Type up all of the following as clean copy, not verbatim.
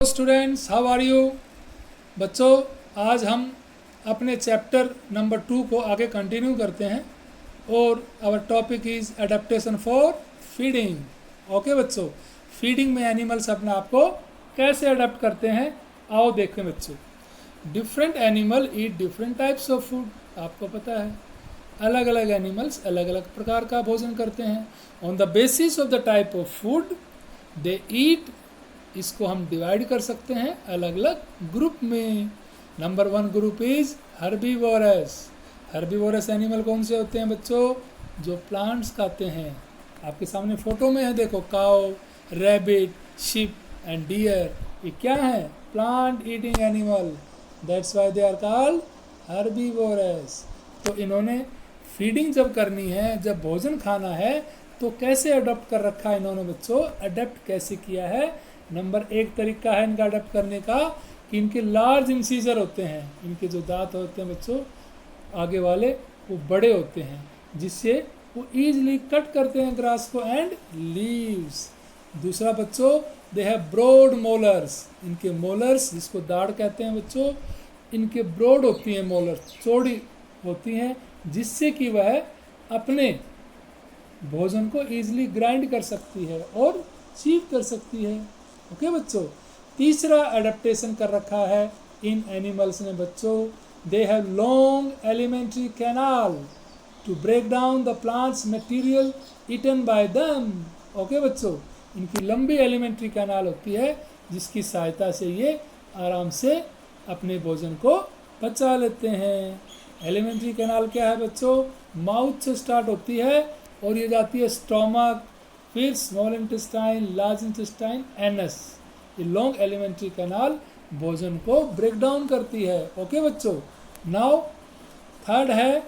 Students, how are you? बच्चों, आज हम अपने चैप्टर नंबर 2 को आगे कंटिन्यू करते हैं और our topic is adaptation for feeding. Okay बच्चों, फीडिंग में एनिमल्स अपने आप को कैसे अडेप्ट करते हैं, आओ देखें बच्चों। Different animal eat different types of food. आपको पता है अलग अलग एनिमल्स अलग अलग प्रकार का भोजन करते हैं। On the basis of the type of food they eat, इसको हम डिवाइड कर सकते हैं अलग अलग ग्रुप में। Number 1 group is herbivorous. Herbivorous animal कौन से होते हैं बच्चों? जो प्लांट्स खाते हैं। आपके सामने फोटो में है, देखो, cow, rabbit, sheep and deer. ये क्या है? Plant eating animal, that's why they are called herbivorous. तो इन्होंने फीडिंग जब करनी है, जब भोजन खाना है, तो कैसे अडॉप्ट कर रखा है इन्होंने बच्चों? अडेप्ट कैसे किया है? नंबर 1 तरीका है इनका अडेप्ट करने का कि इनके लार्ज इंसीजर होते हैं। इनके जो दांत होते हैं बच्चों आगे वाले, वो बड़े होते हैं, जिससे वो ईजिली कट करते हैं ग्रास को एंड लीव्स। दूसरा बच्चों, दे हैव ब्रॉड मोलर्स। इनके मोलर्स, जिसको दाढ़ कहते हैं बच्चों, इनके ब्रॉड होती हैं, मोलर्स चौड़ी होती हैं, जिससे कि वह अपने भोजन को ईजिली ग्राइंड कर सकती है और चीव कर सकती है। ओके बच्चों, तीसरा एडेप्टेशन कर रखा है इन एनिमल्स ने बच्चों, they have long alimentary canal to break down the plants material eaten by them. Okay बच्चों, इनकी लंबी एलिमेंट्री कैनाल होती है, जिसकी सहायता से ये आराम से अपने भोजन को पचा लेते हैं। एलिमेंट्री कैनाल क्या है बच्चों? माउथ से स्टार्ट होती है और ये जाती है स्टोमक, फिर small intestine, large intestine, anus. ये लॉन्ग एलिमेंट्री कैनाल भोजन को ब्रेक डाउन करती है। ओके बच्चों, नाउ थर्ड है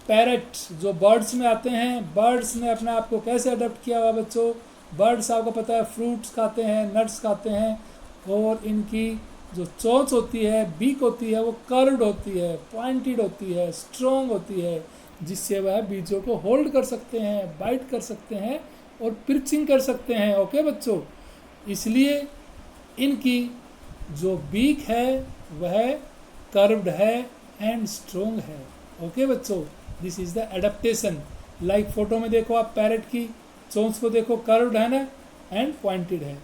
पैरेट, जो बर्ड्स में आते हैं। बर्ड्स ने अपने आप को कैसे अडेप्ट किया हुआ बच्चों? बर्ड्स आपको पता है फ्रूट्स खाते हैं, नट्स खाते हैं, और इनकी जो चोंच होती है, बीक होती है, वो कर्व्ड होती है, पॉइंटेड होती है, स्ट्रॉन्ग होती है, जिससे वह बीजों को होल्ड कर सकते हैं, बाइट कर सकते हैं और पिर्चिंग कर सकते हैं। ओके बच्चों, इसलिए इनकी जो बीक है वह कर्व्ड है एंड स्ट्रॉन्ग है। ओके बच्चों, this is the adaptation. Like photo में देखो आप, पैरेट की चोंच को देखो, कर्व्ड है ना एंड पॉइंटेड है।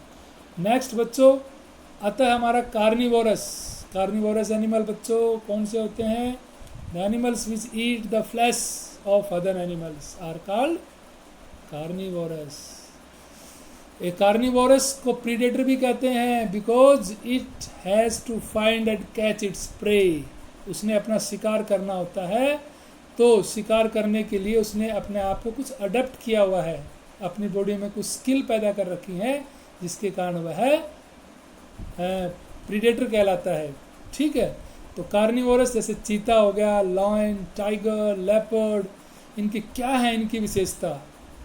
नेक्स्ट बच्चों आता है हमारा कार्निवोरस। कार्निवोरस एनिमल बच्चों कौन से होते हैं? The animals which eat the flesh of other animals are called carnivorous. A carnivorous को प्रीडेटर भी कहते हैं, because it has to find and catch its prey. उसने अपना शिकार करना होता है, तो शिकार करने के लिए उसने अपने आप को कुछ अडेप्ट किया हुआ है, अपनी बॉडी में कुछ स्किल पैदा कर रखी है, जिसके कारण वह प्रीडेटर कहलाता है। ठीक है, तो कार्निवोरस जैसे चीता हो गया, लायन, टाइगर, लेपर्ड, इनकी क्या है? इनकी विशेषता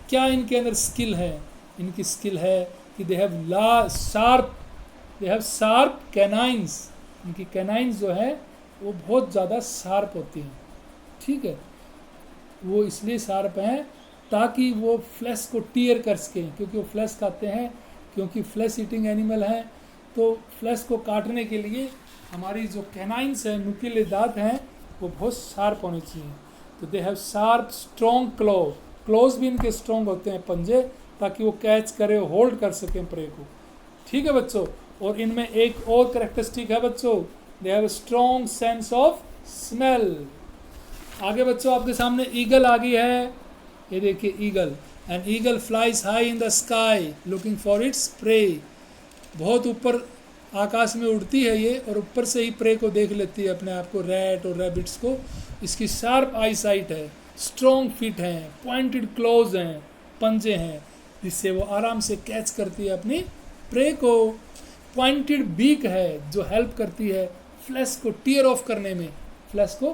क्या? इनके अंदर स्किल है। इनकी स्किल है कि दे हैव शार्प कैनाइंस। इनकी कैनाइंस जो है वो बहुत ज़्यादा शार्प होती हैं। ठीक है, वो इसलिए शार्प हैं ताकि वो फ्लैश को टीयर कर सकें, क्योंकि वो फ्लैश खाते हैं, क्योंकि फ्लैश ईटिंग एनिमल हैं। तो फ्लैश को काटने के लिए हमारी जो कैनाइंस हैं, नुकीले दांत हैं, वो बहुत शार्प होने चाहिए। तो they have sharp strong close भी इनके स्ट्रॉन्ग होते हैं, पंजे, ताकि वो कैच करे, होल्ड कर सकें प्रे को। ठीक है बच्चों, और इनमें एक और कैरेक्टरिस्टिक है बच्चों, they have strong sense of smell. आगे बच्चों आपके सामने ईगल आ गई है, ये देखिए eagle. And eagle flies high in the sky looking for its prey. बहुत ऊपर आकाश में उड़ती है ये, और ऊपर से ही प्रे को देख लेती है, अपने आप को, रैट और रैबिट्स को। इसकी शार्प आई साइट है, स्ट्रॉन्ग फीट हैं, पॉइंटेड क्लोज हैं, पंजे हैं, जिससे वो आराम से कैच करती है अपनी प्रे को। पॉइंटेड बीक है, जो हेल्प करती है फ्लैश को टीयर ऑफ करने में, फ्लैश को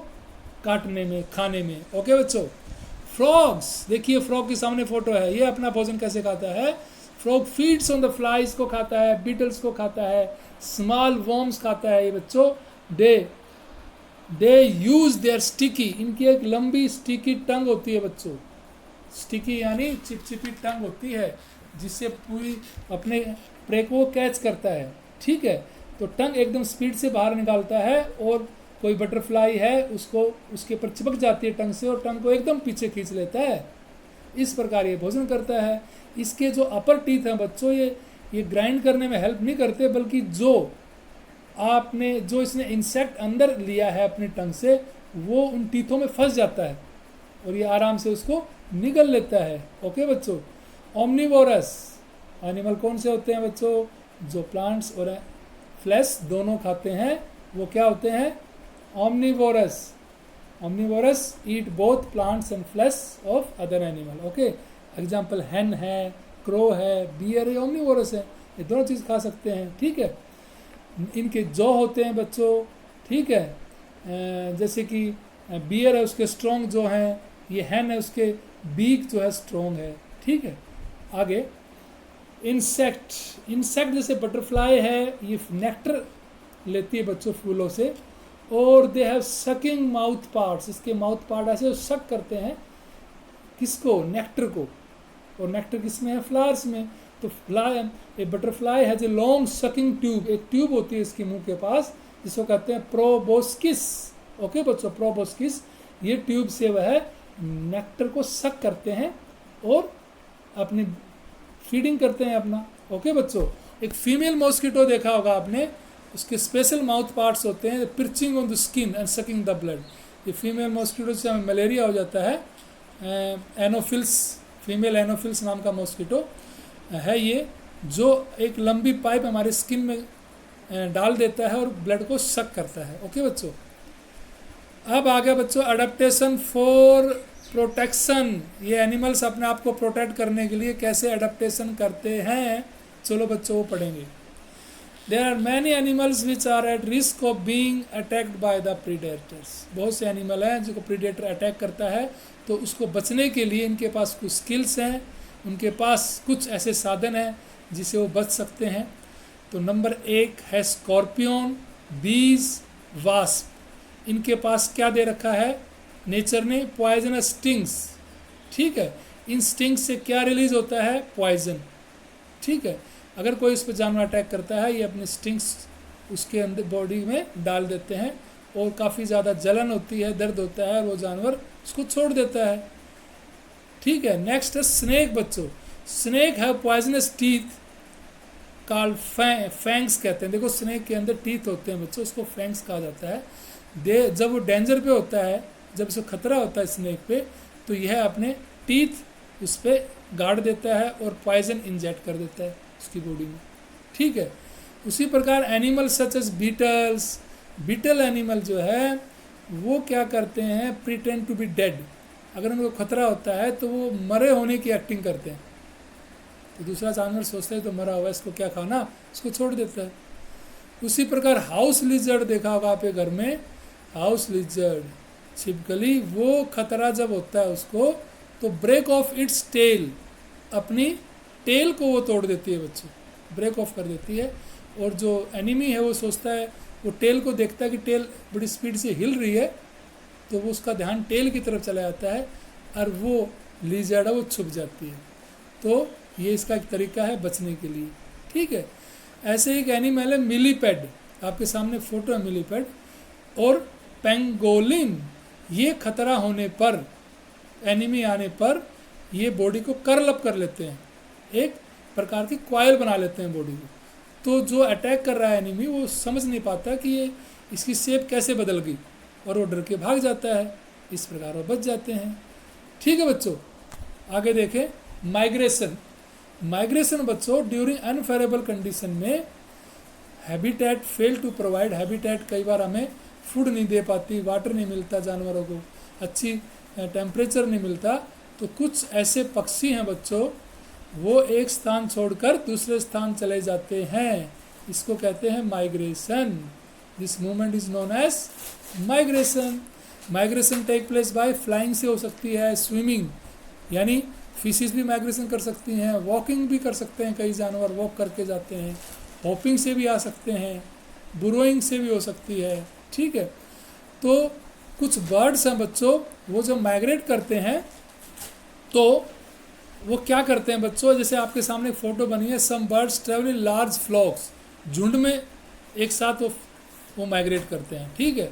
काटने में, खाने में। ओके बच्चों, फ्रॉग्स देखिए, फ्रॉग के सामने फोटो है, ये अपना भोजन कैसे खाता है? Frog feeds on the flies को खाता है, बीटल्स को खाता है, स्मॉल वर्म्स खाता है ये बच्चों। दे यूज देयर स्टिकी, इनकी एक लंबी स्टिकी टंग होती है बच्चों। स्टिकी यानी चिपचिपी टंग होती है, जिससे पूरी अपने प्रे को कैच करता है। ठीक है। तो टंग एकदम स्पीड से बाहर निकालता है, और कोई बटरफ्लाई है उसको उसके ऊपर चिपक जाती है टंग से, और टंग को एकदम पीछे खींच लेता है। इस प्रकार ये भोजन करता है। इसके जो अपर टीथ हैं बच्चों, ये ग्राइंड करने में हेल्प नहीं करते, बल्कि जो इसने इंसेक्ट अंदर लिया है अपनी टंग से, वो उन टीथों में फंस जाता है और ये आराम से उसको निगल लेता है। ओके बच्चों। ओमनीवोरस एनिमल कौन से होते हैं बच्चों? जो प्लांट्स और फ्लैश दोनों खाते हैं, वो क्या होते हैं? Omnivorous. Omnivorous eat both plants and flesh of other animal. Okay, example hen है, क्रो है, बियर, ये ओमनीवोरस है, ये दोनों चीज़ खा सकते हैं। ठीक है। इनके जॉ होते हैं बच्चों, ठीक है, जैसे कि बियर है उसके स्ट्रॉन्ग जॉ हैं, ये हैन है उसके बीक जो है स्ट्रॉन्ग है। ठीक है। आगे इंसेक्ट जैसे बटरफ्लाई है, ये नेक्टर लेती है बच्चों फूलों से, और they have sucking mouth parts, इसके माउथ पार्ट ऐसे सक करते हैं किसको? नेक्टर को। और नेक्टर किस में है? फ्लावर्स में। तो ए butterfly has a long sucking tube, एक ट्यूब होती है इसके मुंह के पास जिसको कहते हैं प्रोबोस्किस। ओके बच्चों, प्रोबोस्किस, ये ट्यूब से वह नेक्टर को सक करते हैं और अपनी फीडिंग करते हैं अपना। ओके बच्चों। एक फीमेल मॉस्किटो देखा होगा आपने, उसके स्पेशल माउथ पार्ट्स होते हैं, piercing on the skin and sucking the blood. ये फीमेल मॉस्किटो से हमें मलेरिया हो जाता है। एनोफिल्स, फीमेल एनोफिल्स नाम का मॉस्किटो है ये, जो एक लंबी पाइप हमारे स्किन में डाल देता है और ब्लड को सक करता है। ओके बच्चों। अब आ गया बच्चों अडेप्टेशन फॉर प्रोटेक्शन। ये एनिमल्स अपने आप को प्रोटेक्ट करने के लिए कैसे अडेप्टेशन करते हैं, चलो बच्चों वो पढ़ेंगे। There are many animals which are at risk of being attacked by the predators. बहुत से एनिमल हैं जिनको प्रीडेटर अटैक करता है, तो उसको बचने के लिए इनके पास कुछ स्किल्स हैं, उनके पास कुछ ऐसे साधन हैं जिससे वो बच सकते हैं। तो नंबर 1 है स्कॉर्पियन, बीज, वास्प। इनके पास क्या दे रखा है नेचर ने? Poisonous stings. ठीक है। इन स्टिंग्स से क्या रिलीज होता है? पॉइजन। ठीक है। अगर कोई इस पर जानवर अटैक करता है, ये अपने स्टिंग्स उसके अंदर बॉडी में डाल देते हैं और काफ़ी ज़्यादा जलन होती है, दर्द होता है, और वो जानवर उसको छोड़ देता है। ठीक है। नेक्स्ट है स्नेक बच्चों। स्नेक है पॉइजनस टीथ कॉल्ड फैंग्स कहते हैं। देखो स्नेक के अंदर टीथ होते हैं बच्चों, उसको फैंग्स कहा जाता है। जब वो डेंजर पे होता है, जब उसे खतरा होता है स्नेक पे, तो यह अपने टीथ उस पर गाड़ देता है और पॉइजन इंजेक्ट कर देता है उसकी बॉडी में। ठीक है। उसी प्रकार animal such as beetles, beetle animal जो है वो क्या करते हैं? Pretend to be dead. अगर उनको खतरा होता है तो वो मरे होने की एक्टिंग करते हैं, तो दूसरा जानवर सोचता है तो मरा हुआ, इसको क्या खाना, इसको छोड़ देता है। उसी प्रकार हाउस लिजर्ड देखा होगा आपके घर में, हाउस लिजर्ड छिपकली, वो खतरा जब होता है उसको, तो ब्रेक ऑफ इट्स टेल, अपनी टेल को वो तोड़ देती है बच्चों, ब्रेक ऑफ कर देती है। और जो एनिमी है वो सोचता है, वो टेल को देखता है कि टेल बड़ी स्पीड से हिल रही है, तो वो उसका ध्यान टेल की तरफ चला जाता है और वो लिजर्ड है वो छुप जाती है। तो ये इसका एक तरीका है बचने के लिए। ठीक है। ऐसे एक एनिमल है मिलीपेड, आपके सामने फोटो है मिलीपेड। और पेंगोलिन, ये खतरा होने पर, एनिमी आने पर, ये बॉडी को कर्ल अप कर लेते हैं, एक प्रकार की कॉइल बना लेते हैं बॉडी को। तो जो अटैक कर रहा है एनिमी, वो समझ नहीं पाता कि ये इसकी शेप कैसे बदल गई, और वो डर के भाग जाता है। इस प्रकार वो बच जाते हैं। ठीक है बच्चों। आगे देखें माइग्रेशन। माइग्रेशन बच्चों ड्यूरिंग अनफेवरेबल कंडीशन में habitat fail to provide habitat, कई बार हमें फूड नहीं दे पाती, वाटर नहीं मिलता जानवरों को, अच्छी टेम्परेचर नहीं मिलता, तो कुछ ऐसे पक्षी हैं बच्चों, वो एक स्थान छोड़कर दूसरे स्थान चले जाते हैं, इसको कहते हैं migration. This movement is known as migration. Migration take place by flying से हो सकती है, स्विमिंग, यानी फिशेस भी माइग्रेशन कर सकती हैं, वॉकिंग भी कर सकते हैं, कई जानवर वॉक करके जाते हैं, हॉपिंग से भी आ सकते हैं, बुरोइंग से भी हो सकती है। ठीक है। तो कुछ बर्ड्स हैं बच्चों, वो जब माइग्रेट करते हैं तो वो क्या करते हैं बच्चों, जैसे आपके सामने फोटो बनी है, some birds travel in large flocks, झुंड में एक साथ वो माइग्रेट करते हैं, ठीक है।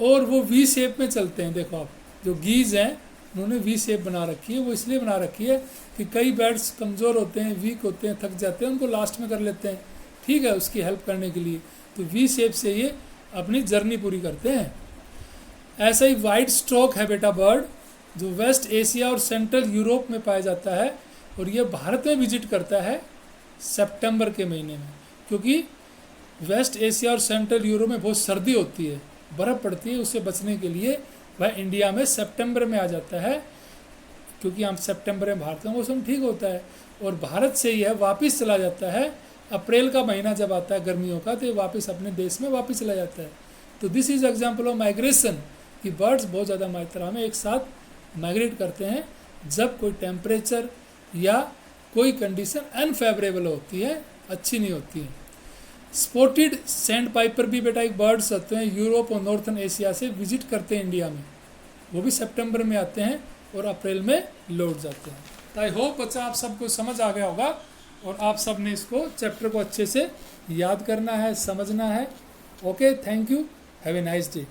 और वो वी शेप में चलते हैं। देखो आप, जो गीज हैं उन्होंने वी शेप बना रखी है। वो इसलिए बना रखी है कि कई बर्ड्स कमज़ोर होते हैं, वीक होते हैं, थक जाते हैं, उनको लास्ट में कर लेते हैं, ठीक है, उसकी हेल्प करने के लिए। तो वी शेप से ये अपनी जर्नी पूरी करते हैं। ऐसा ही वाइट स्ट्रोक है बेटा बर्ड, जो वेस्ट एशिया और सेंट्रल यूरोप में पाया जाता है, और ये भारत में विजिट करता है सितंबर के महीने में, क्योंकि वेस्ट एशिया और सेंट्रल यूरोप में बहुत सर्दी होती है, बर्फ़ पड़ती है। उससे बचने के लिए वह इंडिया में सितंबर में आ जाता है, क्योंकि हम सितंबर में भारत का मौसम ठीक होता है। और भारत से यह वापस चला जाता है अप्रैल का महीना जब आता है गर्मियों का, तो ये वापस अपने देश में वापस चला जाता है। तो this is example of migration, कि बर्ड्स बहुत ज़्यादा मात्रा में एक साथ माइग्रेट करते हैं जब कोई टेम्परेचर या कोई कंडीशन अनफेवरेबल होती है, अच्छी नहीं होती है। स्पॉटेड सैंड पाइपर भी बेटा एक बर्ड्स होते हैं, यूरोप और नॉर्थन एशिया से विजिट करते हैं इंडिया में। वो भी सितंबर में आते हैं और अप्रैल में लौट जाते हैं। तो आई होप बच्चा आप सबको समझ आ गया होगा, और आप सब ने इसको चैप्टर को अच्छे से याद करना है, समझना है। Okay, thank you, have a nice day.